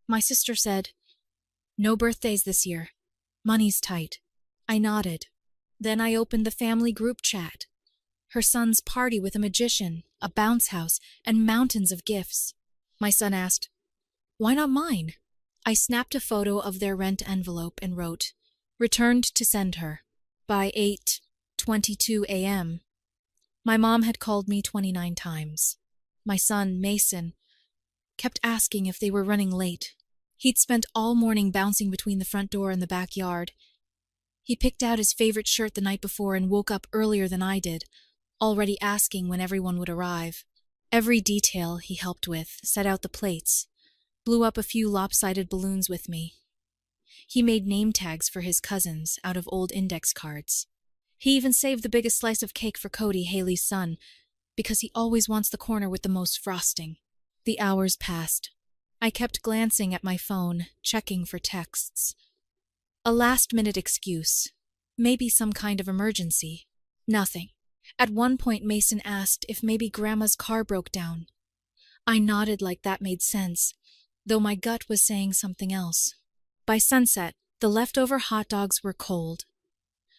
My sister said, "No birthdays this year. Money's tight." I nodded. Then I opened the family group chat. Her son's party with a magician, a bounce house, and mountains of gifts. My son asked, "Why not mine?" I snapped a photo of their rent envelope and wrote, "Returned to send her." By 8:22 a.m., my mom had called me 29 times. My son, Mason, kept asking if they were running late. He'd spent all morning bouncing between the front door and the backyard. He picked out his favorite shirt the night before and woke up earlier than I did, already asking when everyone would arrive. Every detail he helped with, set out the plates, blew up a few lopsided balloons with me. He made name tags for his cousins out of old index cards. He even saved the biggest slice of cake for Cody, Haley's son, because he always wants the corner with the most frosting. The hours passed. I kept glancing at my phone, checking for texts. A last-minute excuse. Maybe some kind of emergency. Nothing. At one point, Mason asked if maybe Grandma's car broke down. I nodded like that made sense, though my gut was saying something else. By sunset, the leftover hot dogs were cold.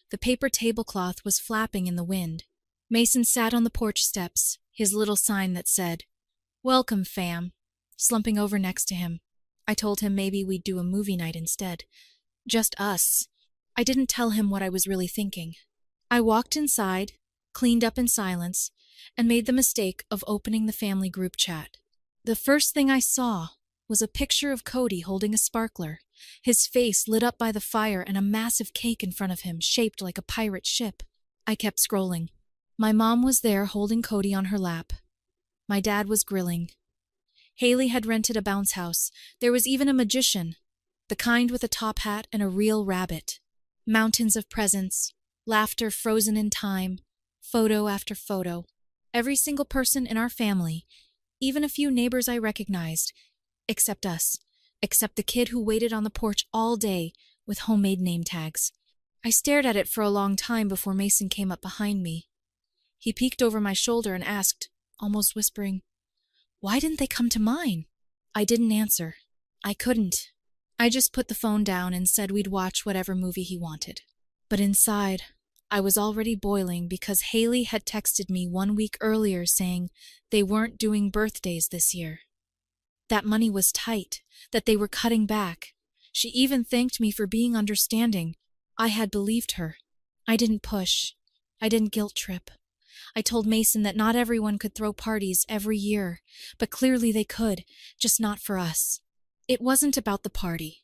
The paper tablecloth was flapping in the wind. Mason sat on the porch steps, his little sign that said, "Welcome, fam," slumping over next to him. I told him maybe we'd do a movie night instead. Just us. I didn't tell him what I was really thinking. I walked inside, cleaned up in silence, and made the mistake of opening the family group chat. The first thing I saw was a picture of Cody holding a sparkler, his face lit up by the fire and a massive cake in front of him, shaped like a pirate ship. I kept scrolling. My mom was there holding Cody on her lap. My dad was grilling. Haley had rented a bounce house. There was even a magician, the kind with a top hat and a real rabbit. Mountains of presents, laughter frozen in time, photo after photo. Every single person in our family, even a few neighbors I recognized, except us, except the kid who waited on the porch all day with homemade name tags. I stared at it for a long time before Mason came up behind me. He peeked over my shoulder and asked, almost whispering, "Why didn't they come to mine?" I didn't answer. I couldn't. I just put the phone down and said we'd watch whatever movie he wanted. But inside, I was already boiling because Haley had texted me 1 week earlier saying they weren't doing birthdays this year. That money was tight, that they were cutting back. She even thanked me for being understanding. I had believed her. I didn't push. I didn't guilt trip. I told Mason that not everyone could throw parties every year, but clearly they could, just not for us. It wasn't about the party.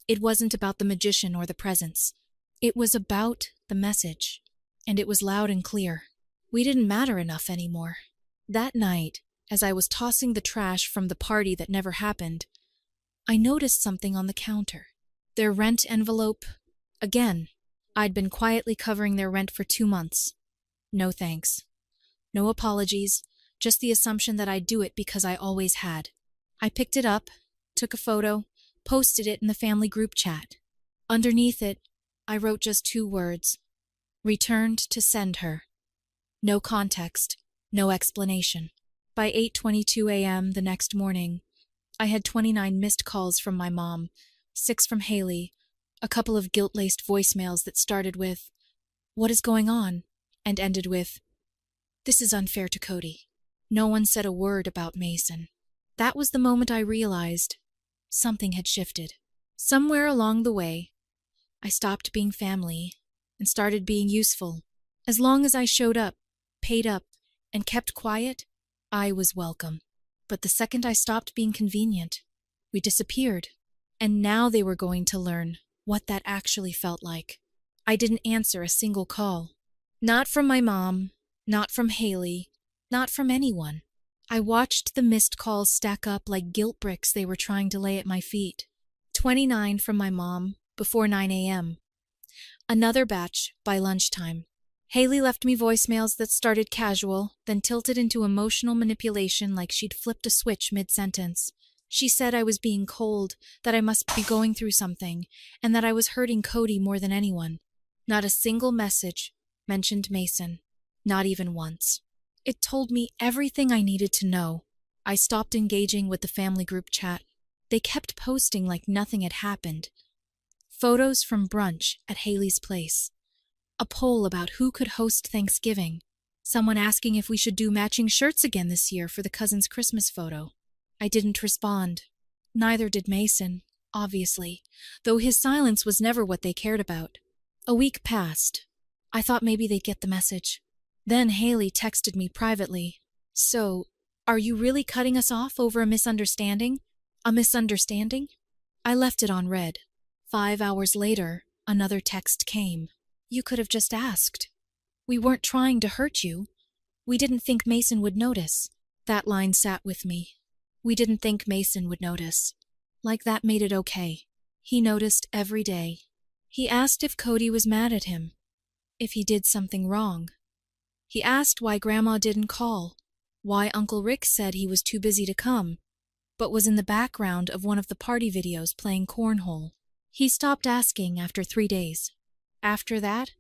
It wasn't about the magician or the presents. It was about the message, and it was loud and clear. We didn't matter enough anymore. That night, as I was tossing the trash from the party that never happened, I noticed something on the counter. Their rent envelope. Again, I'd been quietly covering their rent for 2 months. No thanks. No apologies, just the assumption that I'd do it because I always had. I picked it up, took a photo, posted it in the family group chat. Underneath it, I wrote just 2 words. Returned to send her. No context, no explanation. By 8:22 a.m. the next morning, I had 29 missed calls from my mom, 6 from Haley, a couple of guilt-laced voicemails that started with, "What is going on?" and ended with, "This is unfair to Cody." No one said a word about Mason. That was the moment I realized something had shifted. Somewhere along the way, I stopped being family and started being useful. As long as I showed up, paid up, and kept quiet, I was welcome. But the second I stopped being convenient, we disappeared. And now they were going to learn what that actually felt like. I didn't answer a single call. Not from my mom, not from Haley, not from anyone. I watched the missed calls stack up like guilt bricks they were trying to lay at my feet. 29 from my mom before 9 a.m. Another batch by lunchtime. Haley left me voicemails that started casual, then tilted into emotional manipulation like she'd flipped a switch mid-sentence. She said I was being cold, that I must be going through something, and that I was hurting Cody more than anyone. Not a single message mentioned Mason, not even once. It told me everything I needed to know. I stopped engaging with the family group chat. They kept posting like nothing had happened. Photos from brunch at Haley's place. A poll about who could host Thanksgiving. Someone asking if we should do matching shirts again this year for the cousin's Christmas photo. I didn't respond. Neither did Mason, obviously, though his silence was never what they cared about. A week passed. I thought maybe they'd get the message. Then Haley texted me privately. So, are you really cutting us off over a misunderstanding? A misunderstanding? I left it on read. 5 hours later, another text came. You could have just asked. We weren't trying to hurt you. We didn't think Mason would notice. That line sat with me. We didn't think Mason would notice. Like that made it okay. He noticed every day. He asked if Cody was mad at him. If he did something wrong. He asked why Grandma didn't call. Why Uncle Rick said he was too busy to come, but was in the background of one of the party videos playing cornhole. He stopped asking after 3 days. After that,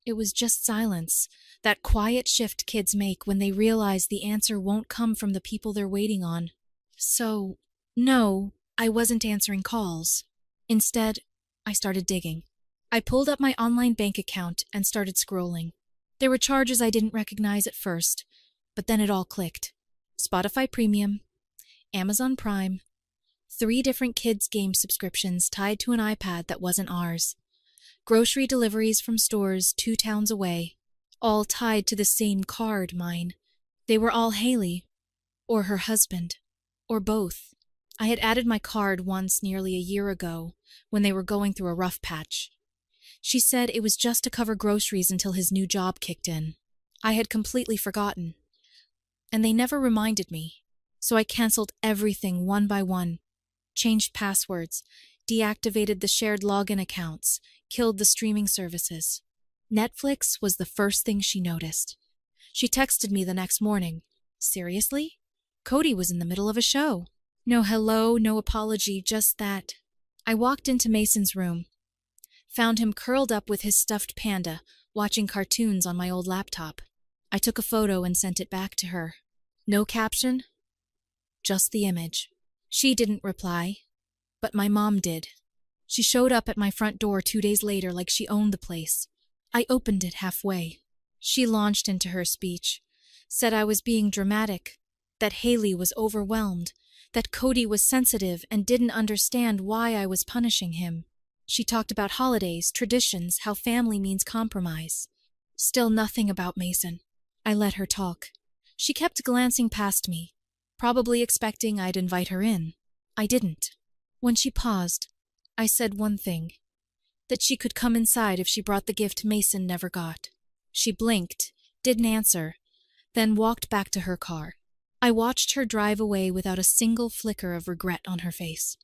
it was just silence, that quiet shift kids make when they realize the answer won't come from the people they're waiting on. So, no, I wasn't answering calls. Instead, I started digging. I pulled up my online bank account and started scrolling. There were charges I didn't recognize at first, but then it all clicked. Spotify Premium, Amazon Prime, 3 different kids' game subscriptions tied to an iPad that wasn't ours, grocery deliveries from stores 2 towns away, all tied to the same card, mine. They were all Haley, or her husband, or both. I had added my card once nearly a year ago, when they were going through a rough patch. She said it was just to cover groceries until his new job kicked in. I had completely forgotten. And they never reminded me, so I canceled everything one by one, changed passwords, deactivated the shared login accounts, killed the streaming services. Netflix was the first thing she noticed. She texted me the next morning. Seriously? Cody was in the middle of a show. No hello, no apology, just that. I walked into Mason's room. Found him curled up with his stuffed panda, watching cartoons on my old laptop. I took a photo and sent it back to her. No caption, just the image. She didn't reply, but my mom did. She showed up at my front door 2 days later like she owned the place. I opened it halfway. She launched into her speech, said I was being dramatic, that Haley was overwhelmed, that Cody was sensitive and didn't understand why I was punishing him. She talked about holidays, traditions, how family means compromise. Still nothing about Mason. I let her talk. She kept glancing past me, probably expecting I'd invite her in. I didn't. When she paused, I said one thing, that she could come inside if she brought the gift Mason never got. She blinked, didn't answer, then walked back to her car. I watched her drive away without a single flicker of regret on her face.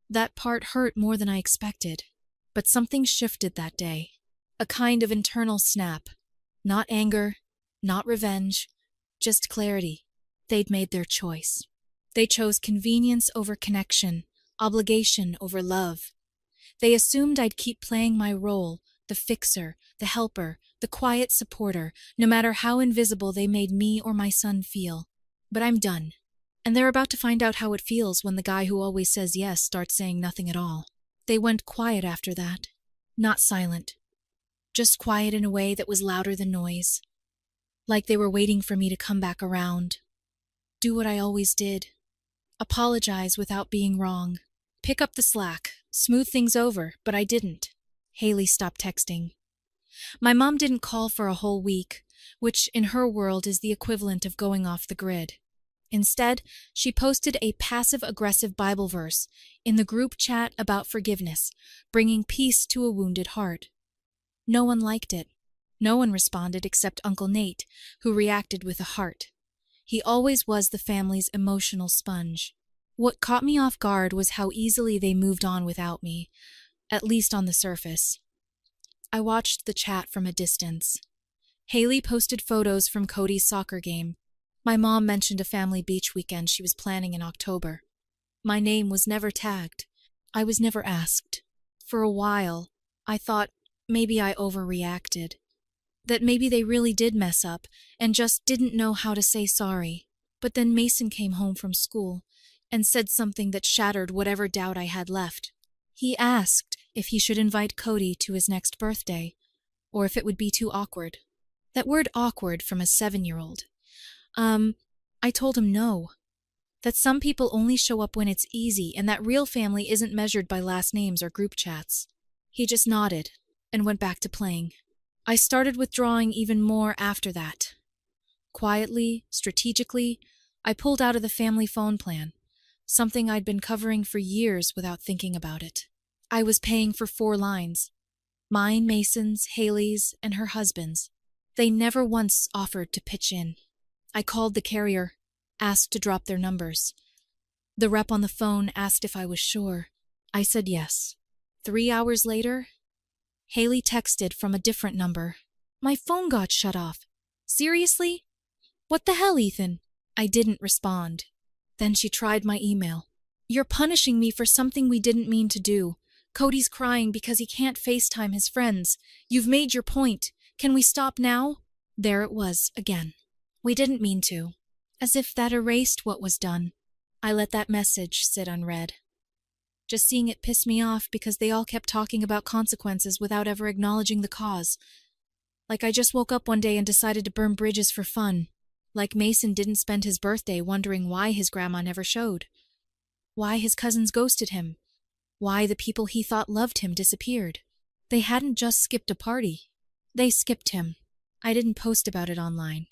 That part hurt more than I expected, but something shifted that day. A kind of internal snap. Not anger, not revenge, just clarity. They'd made their choice. They chose convenience over connection, obligation over love. They assumed I'd keep playing my role, the fixer, the helper, the quiet supporter, no matter how invisible they made me or my son feel. But I'm done. And they're about to find out how it feels when the guy who always says yes starts saying nothing at all. They went quiet after that. Not silent. Just quiet in a way that was louder than noise. Like they were waiting for me to come back around. Do what I always did. Apologize without being wrong. Pick up the slack. Smooth things over, but I didn't. Haley stopped texting. My mom didn't call for a whole week, which in her world is the equivalent of going off the grid. Instead, she posted a passive-aggressive Bible verse in the group chat about forgiveness, bringing peace to a wounded heart. No one liked it. No one responded except Uncle Nate, who reacted with a heart. He always was the family's emotional sponge. What caught me off guard was how easily they moved on without me, at least on the surface. I watched the chat from a distance. Haley posted photos from Cody's soccer game. My mom mentioned a family beach weekend she was planning in October. My name was never tagged. I was never asked. For a while, I thought maybe I overreacted. That maybe they really did mess up and just didn't know how to say sorry. But then Mason came home from school, and said something that shattered whatever doubt I had left. He asked if he should invite Cody to his next birthday, or if it would be too awkward. That word awkward from a 7-year-old. I told him no. That some people only show up when it's easy, and that real family isn't measured by last names or group chats. He just nodded and went back to playing. I started withdrawing even more after that. Quietly, strategically, I pulled out of the family phone plan, something I'd been covering for years without thinking about it. I was paying for 4 lines. Mine, Mason's, Haley's, and her husband's. They never once offered to pitch in. I called the carrier, asked to drop their numbers. The rep on the phone asked if I was sure. I said yes. 3 hours later, Haley texted from a different number. My phone got shut off. Seriously? What the hell, Ethan? I didn't respond. Then she tried my email. You're punishing me for something we didn't mean to do. Cody's crying because he can't FaceTime his friends. You've made your point. Can we stop now? There it was again. We didn't mean to. As if that erased what was done. I let that message sit unread. Just seeing it pissed me off because they all kept talking about consequences without ever acknowledging the cause. Like I just woke up one day and decided to burn bridges for fun. Like Mason didn't spend his birthday wondering why his grandma never showed. Why his cousins ghosted him. Why the people he thought loved him disappeared. They hadn't just skipped a party. They skipped him. I didn't post about it online.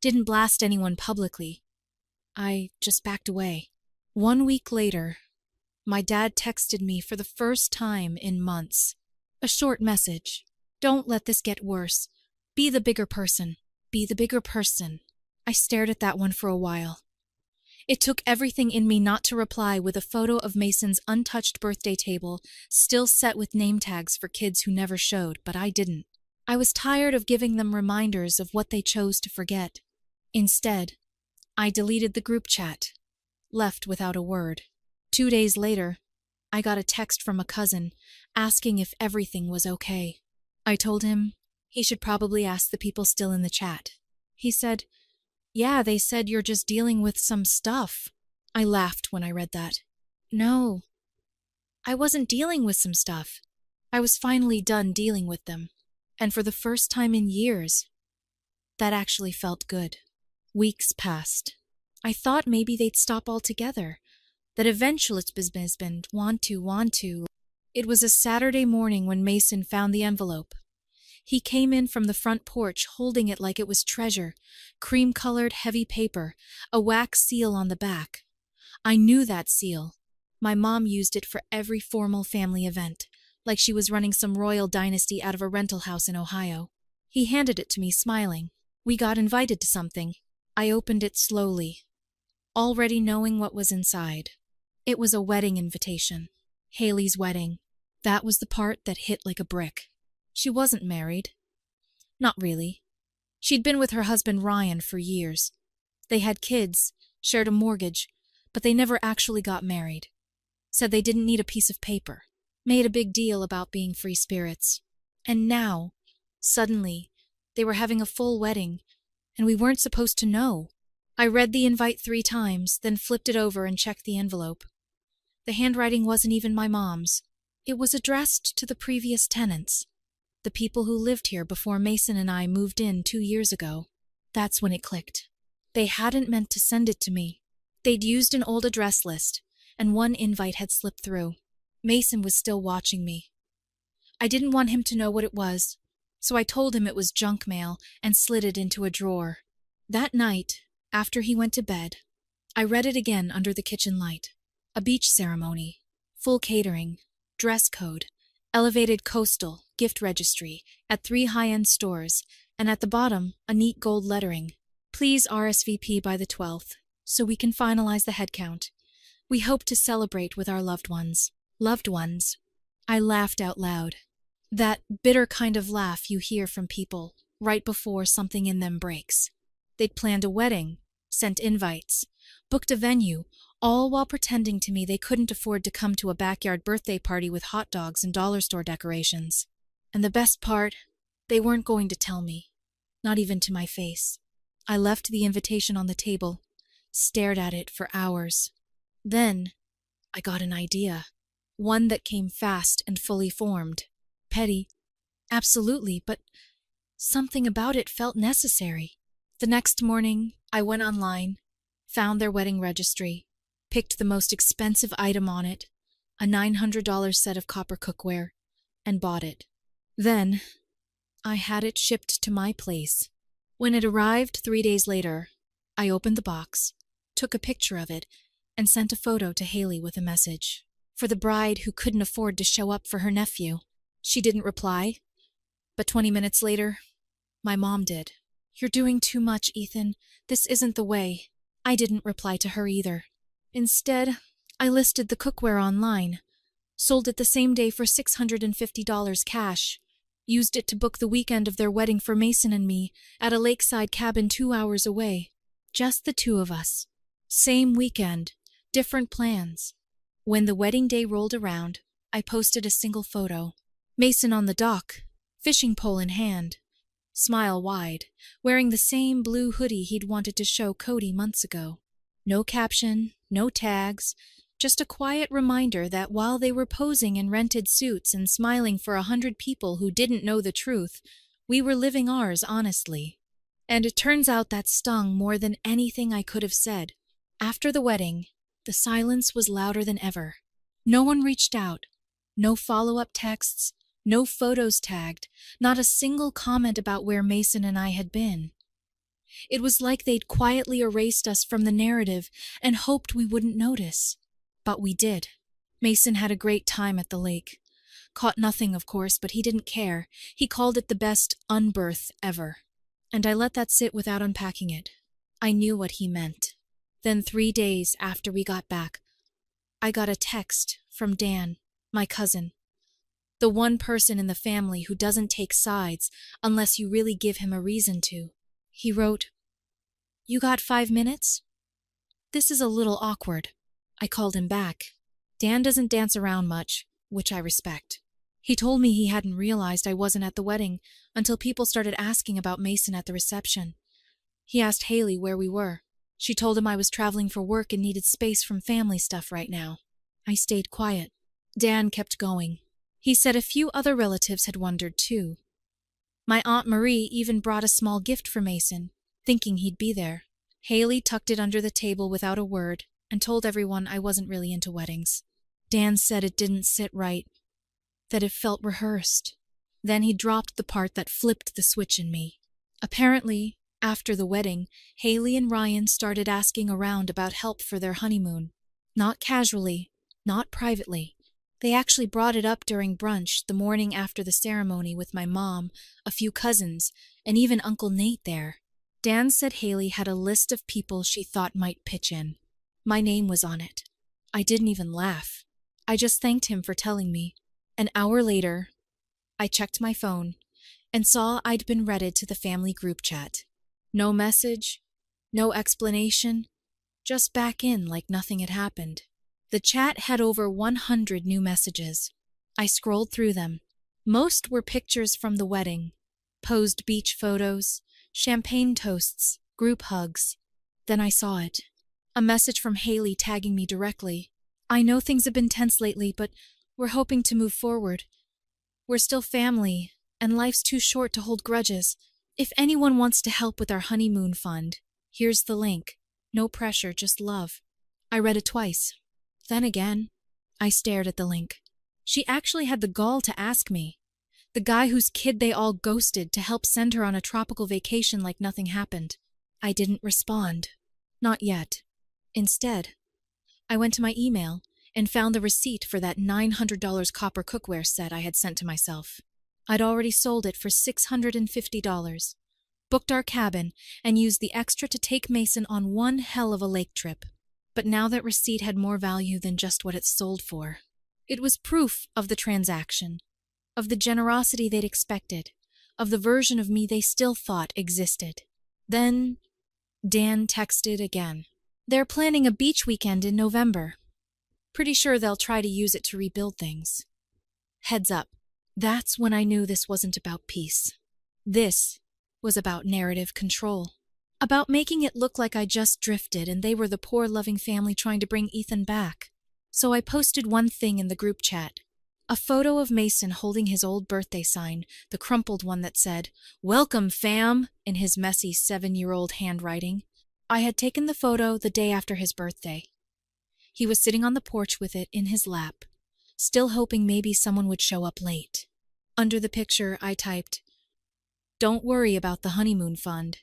Didn't blast anyone publicly. I just backed away. 1 week later, my dad texted me for the first time in months. A short message. Don't let this get worse. Be the bigger person. Be the bigger person. I stared at that one for a while. It took everything in me not to reply with a photo of Mason's untouched birthday table, still set with name tags for kids who never showed, but I didn't. I was tired of giving them reminders of what they chose to forget. Instead, I deleted the group chat, left without a word. 2 days later, I got a text from a cousin asking if everything was okay. I told him he should probably ask the people still in the chat. He said, "Yeah, they said you're just dealing with some stuff." I laughed when I read that. No, I wasn't dealing with some stuff. I was finally done dealing with them. And for the first time in years, that actually felt good. Weeks passed. I thought maybe they'd stop altogether, that eventually it's been want to. It was a Saturday morning when Mason found the envelope. He came in from the front porch holding it like it was treasure, cream-colored heavy paper, a wax seal on the back. I knew that seal. My mom used it for every formal family event, like she was running some royal dynasty out of a rental house in Ohio. He handed it to me, smiling. We got invited to something. I opened it slowly, already knowing what was inside. It was a wedding invitation. Haley's wedding. That was the part that hit like a brick. She wasn't married. Not really. She'd been with her husband Ryan for years. They had kids, shared a mortgage, but they never actually got married. Said they didn't need a piece of paper. Made a big deal about being free spirits. And now, suddenly, they were having a full wedding, and we weren't supposed to know. I read the invite 3 times, then flipped it over and checked the envelope. The handwriting wasn't even my mom's. It was addressed to the previous tenants. The people who lived here before Mason and I moved in 2 years ago. That's when it clicked. They hadn't meant to send it to me. They'd used an old address list, and one invite had slipped through. Mason was still watching me. I didn't want him to know what it was, so I told him it was junk mail and slid it into a drawer. That night, after he went to bed, I read it again under the kitchen light. A beach ceremony, full catering, dress code, elevated coastal, gift registry, at 3 high-end stores, and at the bottom, a neat gold lettering. Please RSVP by the 12th, so we can finalize the head count. We hope to celebrate with our loved ones. Loved ones. I laughed out loud. That bitter kind of laugh you hear from people right before something in them breaks. They'd planned a wedding, sent invites, booked a venue, all while pretending to me they couldn't afford to come to a backyard birthday party with hot dogs and dollar store decorations. And the best part, they weren't going to tell me, not even to my face. I left the invitation on the table, stared at it for hours. Then I got an idea. One that came fast and fully formed. Petty, absolutely, but something about it felt necessary. The next morning, I went online, found their wedding registry, picked the most expensive item on it, a $900 set of copper cookware, and bought it. Then, I had it shipped to my place. When it arrived 3 days later, I opened the box, took a picture of it, and sent a photo to Haley with a message. For the bride who couldn't afford to show up for her nephew. She didn't reply, but 20 minutes later, my mom did. "You're doing too much, Ethan. This isn't the way." I didn't reply to her either. Instead, I listed the cookware online, sold it the same day for $650 cash, used it to book the weekend of their wedding for Mason and me at a lakeside cabin 2 hours away. Just the two of us. Same weekend, different plans. When the wedding day rolled around, I posted a single photo. Mason on the dock, fishing pole in hand, smile wide, wearing the same blue hoodie he'd wanted to show Cody months ago. No caption, no tags, just a quiet reminder that while they were posing in rented suits and smiling for 100 people who didn't know the truth, we were living ours honestly. And it turns out that stung more than anything I could have said. After the wedding, the silence was louder than ever. No one reached out. No follow-up texts, no photos tagged, not a single comment about where Mason and I had been. It was like they'd quietly erased us from the narrative and hoped we wouldn't notice. But we did. Mason had a great time at the lake. Caught nothing, of course, but he didn't care. He called it the best unbirth ever. And I let that sit without unpacking it. I knew what he meant. Then 3 days after we got back, I got a text from Dan, my cousin. The one person in the family who doesn't take sides unless you really give him a reason to. He wrote, "You got 5 minutes? This is a little awkward." I called him back. Dan doesn't dance around much, which I respect. He told me he hadn't realized I wasn't at the wedding until people started asking about Mason at the reception. He asked Haley where we were. She told him I was traveling for work and needed space from family stuff right now. I stayed quiet. Dan kept going. He said a few other relatives had wondered too. My Aunt Marie even brought a small gift for Mason, thinking he'd be there. Haley tucked it under the table without a word and told everyone I wasn't really into weddings. Dan said it didn't sit right, that it felt rehearsed. Then he dropped the part that flipped the switch in me. Apparently, after the wedding, Haley and Ryan started asking around about help for their honeymoon. Not casually, not privately. They actually brought it up during brunch the morning after the ceremony with my mom, a few cousins, and even Uncle Nate there. Dan said Haley had a list of people she thought might pitch in. My name was on it. I didn't even laugh. I just thanked him for telling me. An hour later, I checked my phone and saw I'd been redded to the family group chat. No message, no explanation, just back in like nothing had happened. The chat had over 100 new messages. I scrolled through them. Most were pictures from the wedding, posed beach photos, champagne toasts, group hugs. Then I saw it. A message from Haley tagging me directly. "I know things have been tense lately, but we're hoping to move forward. We're still family, and life's too short to hold grudges. If anyone wants to help with our honeymoon fund, here's the link. No pressure, just love." I read it twice. Then again, I stared at the link. She actually had the gall to ask me. The guy whose kid they all ghosted to help send her on a tropical vacation like nothing happened. I didn't respond. Not yet. Instead, I went to my email and found the receipt for that $900 copper cookware set I had sent to myself. I'd already sold it for $650, booked our cabin, and used the extra to take Mason on one hell of a lake trip. But now that receipt had more value than just what it sold for. It was proof of the transaction, of the generosity they'd expected, of the version of me they still thought existed. Then Dan texted again. "They're planning a beach weekend in November. Pretty sure they'll try to use it to rebuild things. Heads up." That's when I knew this wasn't about peace. This was about narrative control. About making it look like I just drifted and they were the poor loving family trying to bring Ethan back. So I posted one thing in the group chat. A photo of Mason holding his old birthday sign, the crumpled one that said, "Welcome, fam," in his messy 7-year-old handwriting. I had taken the photo the day after his birthday. He was sitting on the porch with it in his lap, still hoping maybe someone would show up late. Under the picture, I typed, "Don't worry about the honeymoon fund.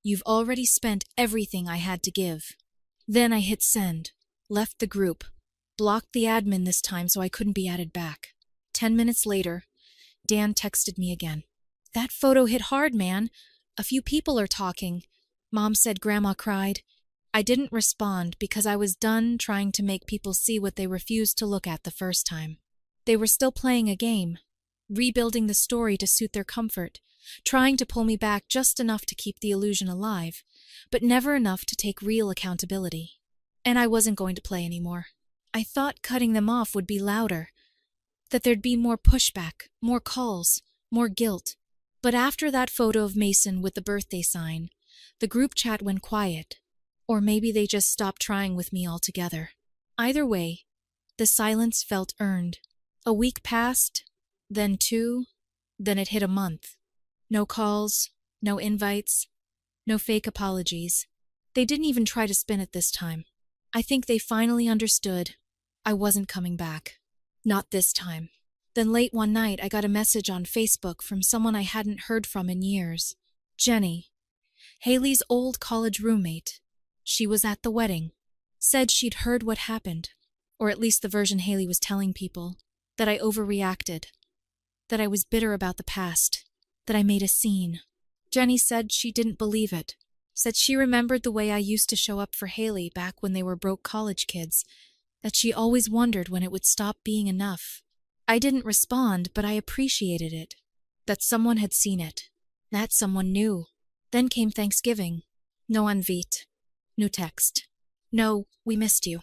You've already spent everything I had to give." Then I hit send, left the group, blocked the admin this time so I couldn't be added back. 10 minutes later, Dan texted me again. "That photo hit hard, man. A few people are talking. Mom said Grandma cried." I didn't respond because I was done trying to make people see what they refused to look at the first time. They were still playing a game, rebuilding the story to suit their comfort, trying to pull me back just enough to keep the illusion alive, but never enough to take real accountability. And I wasn't going to play anymore. I thought cutting them off would be louder, that there'd be more pushback, more calls, more guilt. But after that photo of Mason with the birthday sign, the group chat went quiet. Or maybe they just stopped trying with me altogether. Either way, the silence felt earned. A week passed, then 2, then it hit a month. No calls, no invites, no fake apologies. They didn't even try to spin it this time. I think they finally understood I wasn't coming back. Not this time. Then late one night, I got a message on Facebook from someone I hadn't heard from in years. Jenny, Haley's old college roommate. She was at the wedding. Said she'd heard what happened, or at least the version Haley was telling people, that I overreacted, that I was bitter about the past, that I made a scene. Jenny said she didn't believe it, said she remembered the way I used to show up for Haley back when they were broke college kids, that she always wondered when it would stop being enough. I didn't respond, but I appreciated it, that someone had seen it, that someone knew. Then came Thanksgiving. No invite. No text. No, we missed you.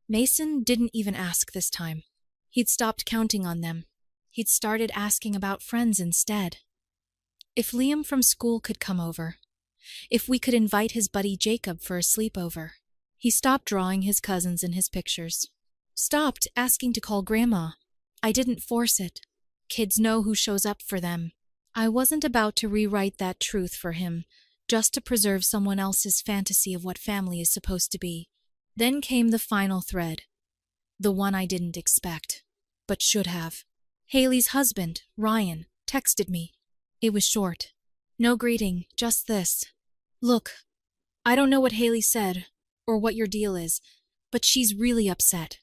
Mason didn't even ask this time. He'd stopped counting on them. He'd started asking about friends instead. If Liam from school could come over. If we could invite his buddy Jacob for a sleepover. He stopped drawing his cousins in his pictures. Stopped asking to call Grandma. I didn't force it. Kids know who shows up for them. I wasn't about to rewrite that truth for him, just to preserve someone else's fantasy of what family is supposed to be. Then came the final thread. The one I didn't expect, but should have. Haley's husband, Ryan, texted me. It was short. No greeting, just this. "Look, I don't know what Haley said, or what your deal is, but she's really upset.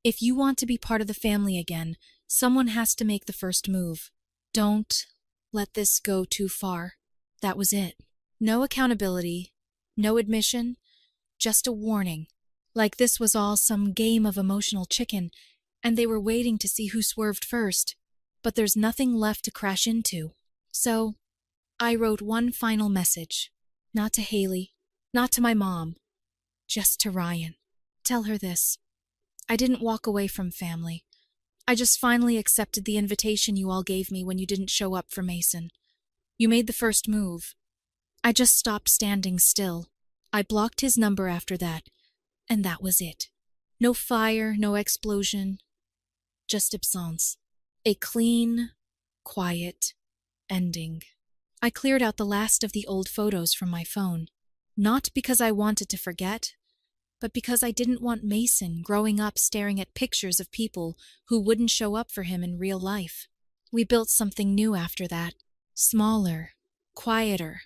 If you want to be part of the family again, someone has to make the first move. Don't let this go too far." That was it. No accountability, no admission, just a warning. Like this was all some game of emotional chicken, and they were waiting to see who swerved first. But there's nothing left to crash into. So, I wrote one final message. Not to Haley, not to my mom, just to Ryan. Tell her this. I didn't walk away from family. I just finally accepted the invitation you all gave me when you didn't show up for Mason. You made the first move. I just stopped standing still. I blocked his number after that, and that was it. No fire, no explosion, just absence. A clean, quiet ending. I cleared out the last of the old photos from my phone, not because I wanted to forget, but because I didn't want Mason growing up staring at pictures of people who wouldn't show up for him in real life. We built something new after that, smaller, quieter,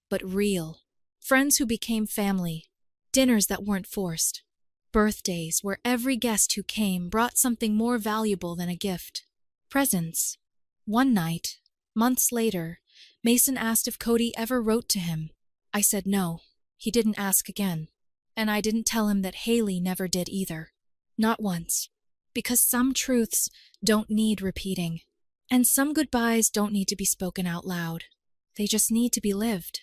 but real. Friends who became family, dinners that weren't forced, birthdays where every guest who came brought something more valuable than a gift. Presents. One night, months later, Mason asked if Cody ever wrote to him. I said no. He didn't ask again. And I didn't tell him that Haley never did either. Not once. Because some truths don't need repeating. And some goodbyes don't need to be spoken out loud. They just need to be lived.